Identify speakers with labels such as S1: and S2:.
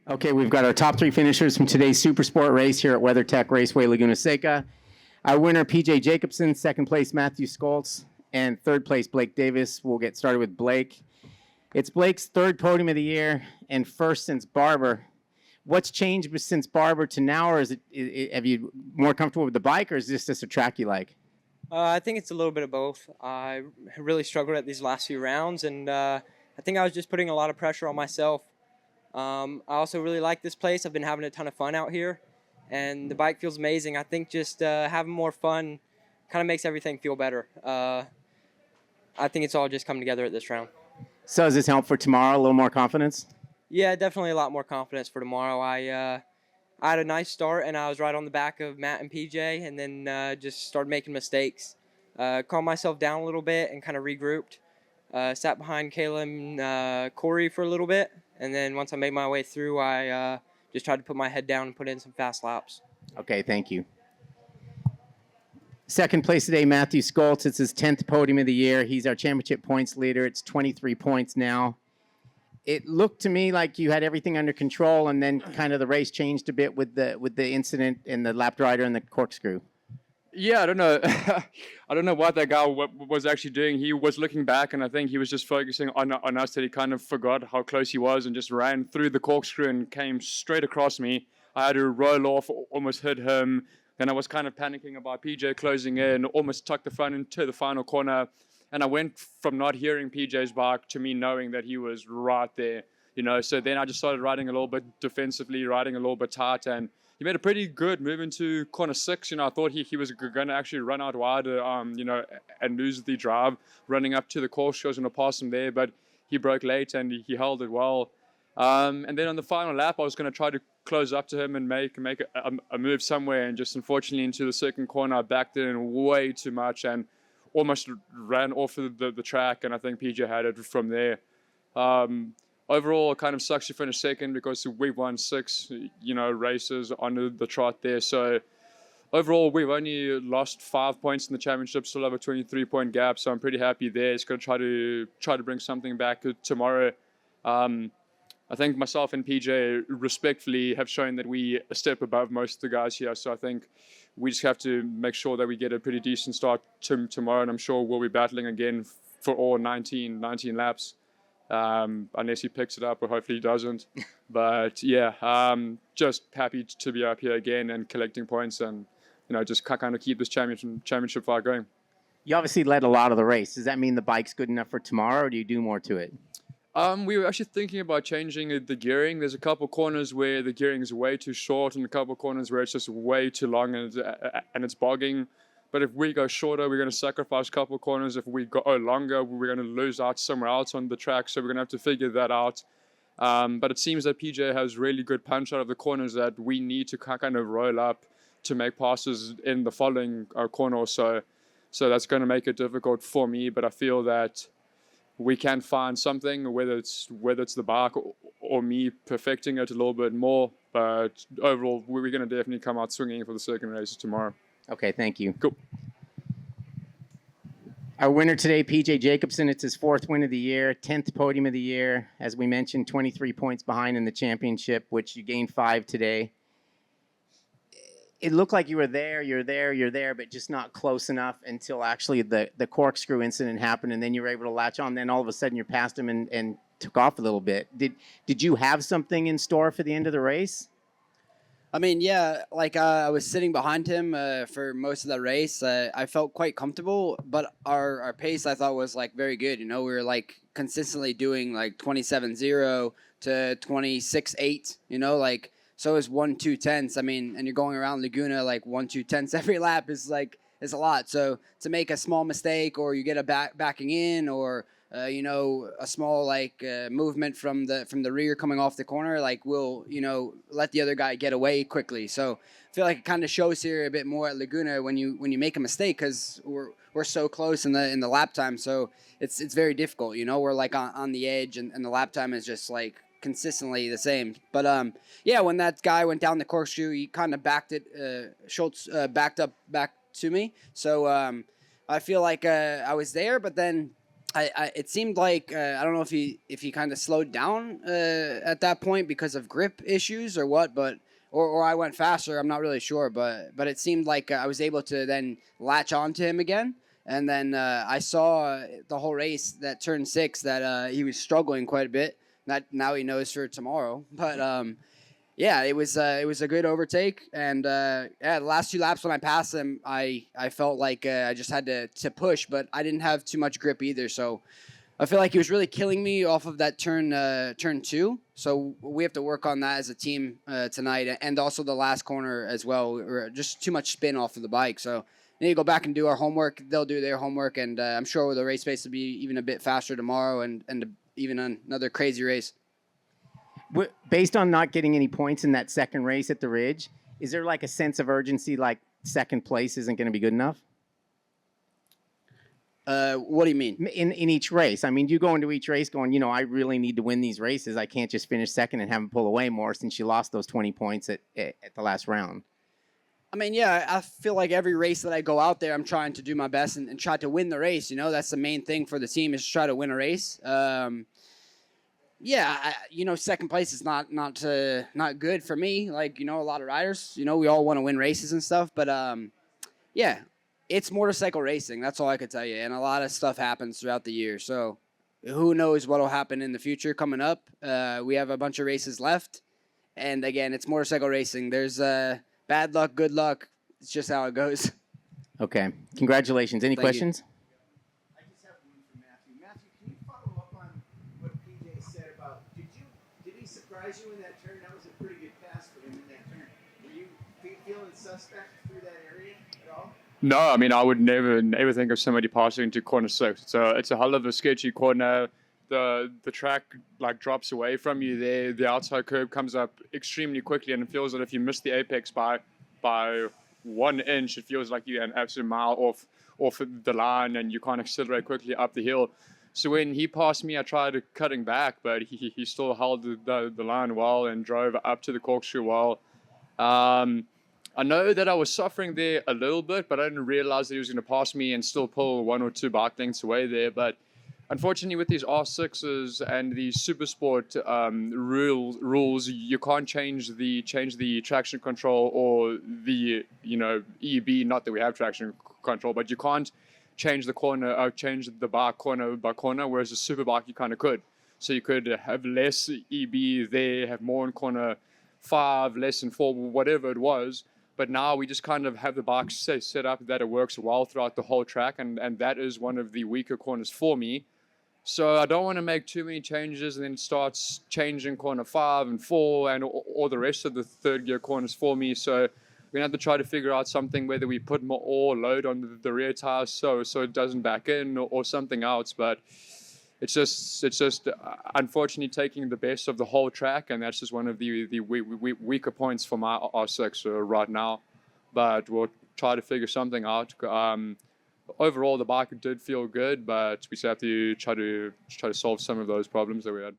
S1: Okay, we've got our top three finishers from today's Supersport race here at WeatherTech Raceway, Laguna Seca. Our winner, PJ Jacobson, second place, Matthew Skoltz, and third place, Blake Davis. We'll get started with Blake. It's Blake's third podium of the year and first since Barber. What's changed since Barber to now, or have you more comfortable with the bike, or is this just a track you like?
S2: I think it's a little bit of both. I really struggled at these last few rounds, and I think I was just putting a lot of pressure on myself. I also really like this place. I've been having a ton of fun out here, and the bike feels amazing. I think just having more fun kind of makes everything feel better. I think it's all just come together at this round.
S1: So does this help for tomorrow, a little more confidence?
S2: Yeah, definitely a lot more confidence for tomorrow. I had a nice start, and I was right on the back of Matt and PJ, and then just started making mistakes. Calmed myself down a little bit and kind of regrouped. Sat behind Kayla and Corey for a little bit, and then once I made my way through, I just tried to put my head down and put in some fast laps.
S1: Okay, thank you. Second place today, Matthew Skoltz. It's his 10th podium of the year. He's our championship points leader. It's 23 points now. It looked to me like you had everything under control, and then kind of the race changed a bit with the incident in the lap rider and the corkscrew.
S3: Yeah, I don't know. I don't know what that guy was actually doing. He was looking back, and I think he was just focusing on us, that he kind of forgot how close he was and just ran through the corkscrew and came straight across me. I had to roll off, almost hit him. Then I was kind of panicking about PJ closing in, almost tucked the front into the final corner. And I went from not hearing PJ's bike to me knowing that he was right there, So then I just started riding a little bit defensively, riding a little bit tight, and he made a pretty good move into corner 6. I thought he was going to actually run out wide, and lose the drive. Running up to the corkscrew, I was going to pass him there, but he broke late and he held it well. And then on the final lap, I was going to try to close up to him and make a move somewhere, and just unfortunately into the second corner, I backed it in way too much and almost ran off the track, and I think PJ had it from there. Overall, it kind of sucks to finish second because we've won 6, races on the trot there. So overall, we've only lost 5 points in the championship, still have a 23-point gap. So I'm pretty happy there. It's going to try to bring something back tomorrow. I think myself and PJ respectfully have shown that we a step above most of the guys here. So I think we just have to make sure that we get a pretty decent start tomorrow. And I'm sure we'll be battling again for all 19 laps, unless he picks it up, or hopefully he doesn't. But yeah, just happy to be up here again and collecting points, and just kind of keep this championship fight going.
S1: You obviously led a lot of the race. Does that mean the bike's good enough for tomorrow, or do you do more to it?
S3: We were actually thinking about changing the gearing. There's a couple corners where the gearing is way too short, and a couple corners where it's just way too long and it's bogging. But if we go shorter, we're going to sacrifice a couple corners. If we go longer, we're going to lose out somewhere else on the track. So we're going to have to figure that out. But it seems that PJ has really good punch out of the corners that we need to kind of roll up to make passes in the following corner or so. So that's going to make it difficult for me. But I feel that we can find something, whether it's the bike or me perfecting it a little bit more. But overall, we're going to definitely come out swinging for the second race tomorrow.
S1: Okay, thank you.
S3: Cool.
S1: Our winner today, PJ Jacobson. It's his 4th win of the year, 10th podium of the year. As we mentioned, 23 points behind in the championship, which you gained 5 today. It looked like you were there, you're there, but just not close enough until actually the corkscrew incident happened, and then you were able to latch on. Then all of a sudden you're past him and took off a little bit. Did you have something in store for the end of the race?
S4: I mean, yeah, I was sitting behind him for most of the race. I felt quite comfortable, but our pace I thought was very good. We were consistently doing 27.0 to 26.8. So it was 1-2 tenths. I mean, and you're going around Laguna 1-2 tenths every lap is a lot. So to make a small mistake, or you get a backing in, or a small movement from the rear coming off the corner, we'll let the other guy get away quickly. So I feel like it kind of shows here a bit more at Laguna when you make a mistake, because we're so close in the lap time. So it's very difficult. We're on the edge, and the lap time is just consistently the same. But yeah, when that guy went down the corkscrew, he kind of backed it. Schultz backed up back to me. So I feel like I was there, but then It seemed like I don't know if he kind of slowed down at that point because of grip issues or what, but or I went faster. I'm not really sure, but it seemed like I was able to then latch onto him again. And then I saw the whole race, that turn 6, that he was struggling quite a bit. Not now he knows for tomorrow, but yeah, it was a good overtake. And yeah, the last 2 laps when I passed him, I felt like I just had to push, but I didn't have too much grip either. So I feel like he was really killing me off of that turn 2. So we have to work on that as a team tonight, and also the last corner as well. Just too much spin off of the bike. So we need to go back and do our homework. They'll do their homework, and I'm sure the race pace will be even a bit faster tomorrow, and even another crazy race.
S1: Based on not getting any points in that second race at the Ridge, is there like a sense of urgency, like second place isn't going to be good enough?
S4: What do you mean?
S1: In each race. I mean, you go into each race going, I really need to win these races. I can't just finish second and have them pull away more since you lost those 20 points at the last round.
S4: I mean, yeah, I feel like every race that I go out there, I'm trying to do my best and try to win the race. That's the main thing for the team, is to try to win a race. Yeah, second place is not good for me. Like, a lot of riders, we all want to win races and stuff. But, yeah, it's motorcycle racing. That's all I could tell you. And a lot of stuff happens throughout the year. So who knows what will happen in the future coming up. We have a bunch of races left. And, again, it's motorcycle racing. There's bad luck, good luck. It's just how it goes.
S1: Okay. Congratulations. Any questions?
S5: I just have one for Matthew. Matthew, can you follow up on what PJ said about, did he surprise you in that turn? That was a pretty good pass for him in that turn. Were you feeling suspect through that area at all?
S3: No, I mean, I would never think of somebody passing into corner 6. It's a hell of a sketchy corner. The track like drops away from you there. The outside curb comes up extremely quickly, and it feels that if you miss the apex by 1 inch, it feels like you're an absolute mile off the line, and you can't accelerate quickly up the hill. So when he passed me, I tried cutting back, but he still held the line well and drove up to the corkscrew well. I know that I was suffering there a little bit, but I didn't realize that he was going to pass me and still pull 1 or 2 bike lengths away there. But unfortunately, with these R6s and these Supersport rules, you can't change the traction control or the EB. Not that we have traction control, but you can't change the bike corner by corner. Whereas a Superbike, you kind of could. So you could have less EB there, have more in corner 5, less in 4, whatever it was. But now we just kind of have the bike set up that it works well throughout the whole track, and that is one of the weaker corners for me. So I don't want to make too many changes and then start changing corner 5 and 4 and all the rest of the third gear corners for me. So we're going to have to try to figure out something, whether we put more load on the rear tires so it doesn't back in or something else. But it's just unfortunately taking the best of the whole track, and that's just one of the weaker points for my R6 right now. But we'll try to figure something out. Overall, the bike did feel good, but we still have to try to solve some of those problems that we had.